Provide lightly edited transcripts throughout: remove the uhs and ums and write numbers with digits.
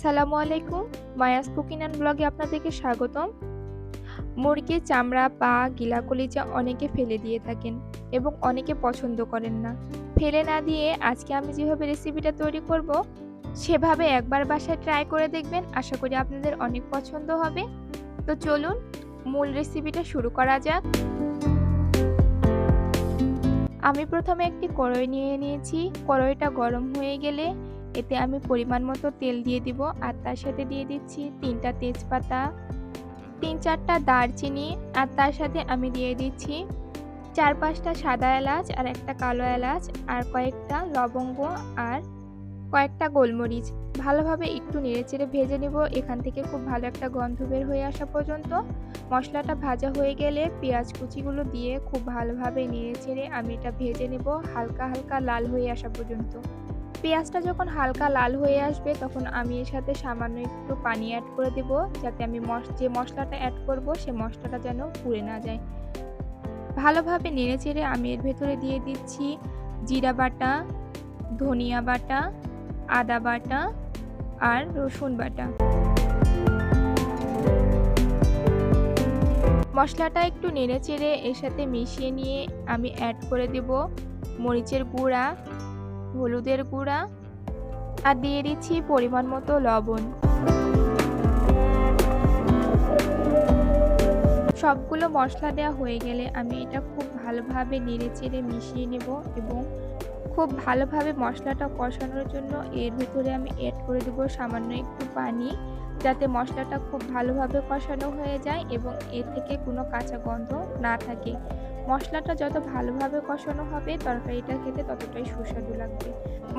আসসালামু আলাইকুম। Maya's cooking and ব্লগে আপনাদেরকে স্বাগতম। মুরগির চামড়া, পা, গিলা, কলিজা অনেকে ফেলে দিয়ে থাকেন এবং অনেকে পছন্দ করেন না। ফেলে না দিয়ে আজকে আমি যেভাবে রেসিপিটা তৈরি করব, সেভাবে একবার বাসায় ট্রাই করে দেখবেন। আশা করি আপনাদের অনেক পছন্দ হবে। তো চলুন মূল রেসিপিটা শুরু করা যাক। আমি প্রথমে একটি কড়াই নিয়ে নিয়েছি। কড়াইটা গরম হয়ে গেলে এতে আমি পরিমাণ মতো তেল দিয়ে দিব আর তার সাথে দিয়ে দিচ্ছি 3টা তেজপাতা, 3-4টা দারচিনি আর তার সাথে আমি দিয়ে দিচ্ছি 4-5টা সাদা এলাচ আর একটা কালো এলাচ আর কয়েকটা লবঙ্গ আর কয়েকটা গোলমরিচ। ভালোভাবে একটু নেড়েচেড়ে ভেজে নেব। এখান থেকে খুব ভালো একটা গন্ধ বের হয়ে আসা পর্যন্ত। মশলাটা ভাজা হয়ে গেলে পেঁয়াজ কুচিগুলো দিয়ে খুব ভালোভাবে নেড়েচেড়ে আমি এটা ভেজে নেব হালকা হালকা লাল হয়ে আসা পর্যন্ত। পেঁয়াজটা যখন হালকা লাল হয়ে আসবে তখন আমি এর সাথে সামান্য একটু পানি অ্যাড করে দেব, যাতে আমি যে মশলাটা অ্যাড করব সে মশলাটা যেন পুড়ে না যায়। ভালোভাবে নেড়েচেড়ে আমি এর ভেতরে দিয়ে দিচ্ছি জিরা বাটা, ধনিয়া বাটা, আদা বাটা আর রসুন বাটা। মশলাটা একটু নেড়েচেড়ে এর সাথে মিশিয়ে নিয়ে আমি অ্যাড করে দেব মরিচের গুঁড়া, হলুদের গুঁড়া আর দিয়ে দিচ্ছি পরিমাণ মতো লবণ। সবগুলো মশলা দেওয়া হয়ে গেলে আমি এটা খুব ভালোভাবে নেড়েচেড়ে মিশিয়ে নেব এবং খুব ভালোভাবে মশলাটা কষানোর জন্য এর ভিতরে আমি অ্যাড করে দেব সামান্য একটু পানি, যাতে মশলাটা খুব ভালোভাবে কষানো হয়ে যায় এবং এর থেকে কোনো কাঁচা গন্ধ না থাকে। মশলাটা যত ভালোভাবে কষানো হবে তরকারিটা খেতে ততটাই সুস্বাদু লাগবে।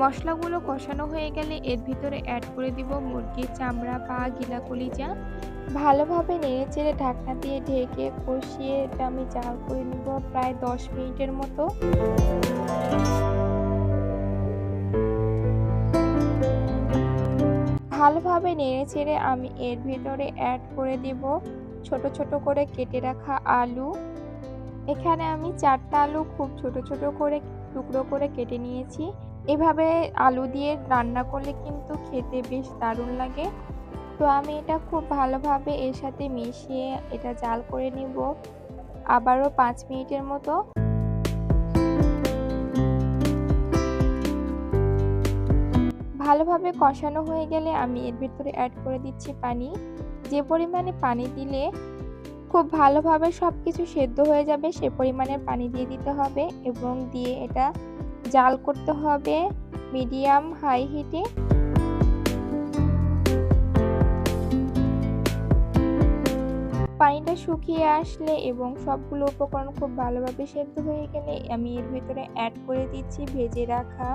মশলাগুলো কষানো হয়ে গেলে এর ভিতরে অ্যাড করে দিব মুরগির চামড়া, পা, গিলা, কলিজা। ভালোভাবে নেড়েচেড়ে ঢাকনা দিয়ে ঢেকে কষিয়ে এটা আমি জাল করে নিব প্রায় 10 মিনিটের মতো। ভালোভাবে নেড়েচেড়ে আমি এর ভিতরে অ্যাড করে দেব ছোট ছোট করে কেটে রাখা আলু। এখানে আমি 4টা আলু খুব ছোট ছোট করে টুকরো করে কেটে নিয়েছি। এভাবে আলু দিয়ে রান্না করলে কিন্তু খেতে বেশ দারুণ লাগে। তো আমি এটা খুব ভালোভাবে এর সাথে মিশিয়ে এটা জাল করে নিব আবারও 5 মিনিটের মতো। ভালোভাবে কষানো হয়ে গেলে আমি এর ভিতরে অ্যাড করে দিচ্ছি পানি। যে পরিমাণে পানি দিলে খুব ভালোভাবে সবকিছু সেদ্ধ হয়ে যাবে সে পরিমাণের পানি দিয়ে দিতে হবে এবং দিয়ে এটা জাল করতে হবে মিডিয়াম হাই হিটে। পানিটা শুকিয়ে আসলে এবং সবগুলো উপকরণ খুব ভালোভাবে সেদ্ধ হয়ে গেলে আমি এর ভিতরে অ্যাড করে দিচ্ছি ভেজে রাখা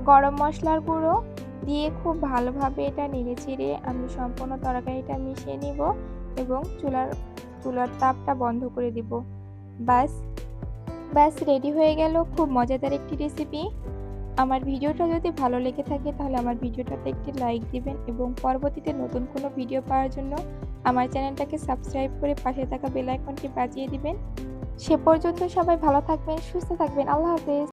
গরম মশলার গুঁড়ো। দিয়ে খুব ভালোভাবে এটা নেড়েচেড়ে আমি সম্পূর্ণ তরকারিটা মিশিয়ে নিব এবং চুলার তাপটা বন্ধ করে দিব। ব্যাস রেডি হয়ে গেল খুব মজাদার একটি রেসিপি। আমার ভিডিওটা যদি ভালো লেগে থাকে তাহলে আমার ভিডিওটাতে একটি লাইক দিবেন এবং পরবর্তীতে নতুন কোনো ভিডিও পাওয়ার জন্য আমার চ্যানেলটাকে সাবস্ক্রাইব করে পাশে থাকা বেল আইকনটি বাজিয়ে দিবেন। সে পর্যন্ত সবাই ভালো থাকবেন, সুস্থ থাকবেন। আল্লাহ হাফেজ।